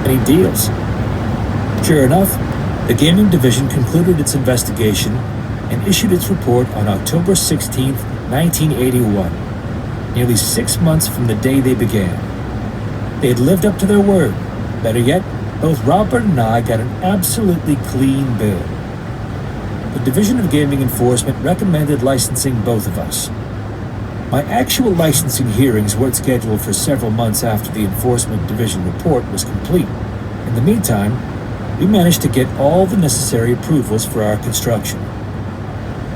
any deals. Sure enough, the gaming division concluded its investigation and issued its report on October 16, 1981, nearly 6 months from the day they began. They had lived up to their word. Better yet, both Robert and I got an absolutely clean bill. The Division of Gaming Enforcement recommended licensing both of us. My actual licensing hearings weren't scheduled for several months after the Enforcement Division report was complete. In the meantime, we managed to get all the necessary approvals for our construction.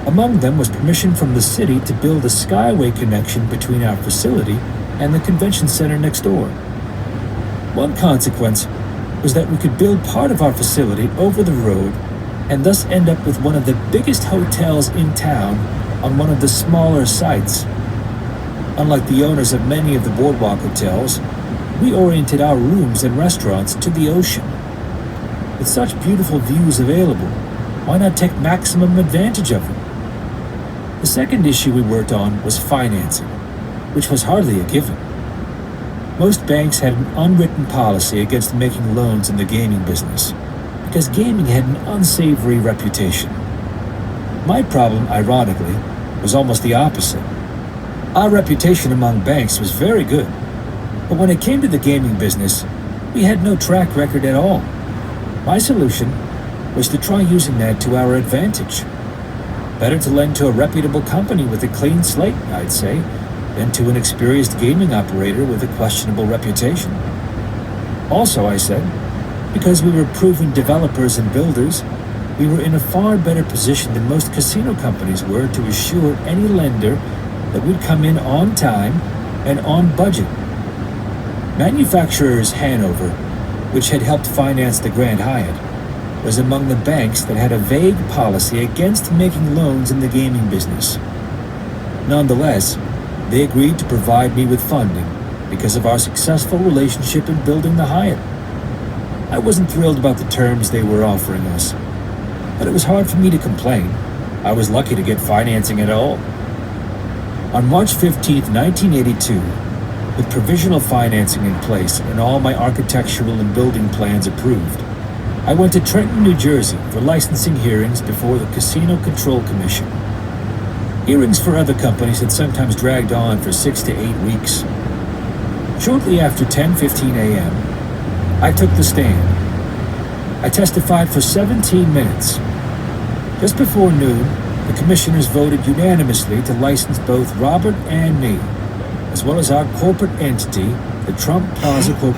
Among them was permission from the city to build a skyway connection between our facility and the convention center next door. One consequence was that we could build part of our facility over the road and thus end up with one of the biggest hotels in town on one of the smaller sites. Unlike the owners of many of the boardwalk hotels, we oriented our rooms and restaurants to the ocean. With such beautiful views available, why not take maximum advantage of them? The second issue we worked on was financing, which was hardly a given. Most banks had an unwritten policy against making loans in the gaming business, because gaming had an unsavory reputation. My problem, ironically, was almost the opposite. Our reputation among banks was very good, but when it came to the gaming business, we had no track record at all. My solution was to try using that to our advantage. Better to lend to a reputable company with a clean slate, I'd say, than to an experienced gaming operator with a questionable reputation. Also, I said, because we were proven developers and builders, we were in a far better position than most casino companies were to assure any lender that we'd come in on time and on budget. Manufacturers Hanover, which had helped finance the Grand Hyatt, was among the banks that had a vague policy against making loans in the gaming business. Nonetheless, they agreed to provide me with funding because of our successful relationship in building the Hyatt. I wasn't thrilled about the terms they were offering us, but it was hard for me to complain. I was lucky to get financing at all. On March 15, 1982, with provisional financing in place and all my architectural and building plans approved, I went to Trenton, New Jersey for licensing hearings before the Casino Control Commission. Hearings for other companies had sometimes dragged on for 6 to 8 weeks. Shortly after 10:15 a.m., I took the stand. I testified for 17 minutes. Just before noon, the commissioners voted unanimously to license both Robert and me, as well as our corporate entity, the Trump Plaza Corporation.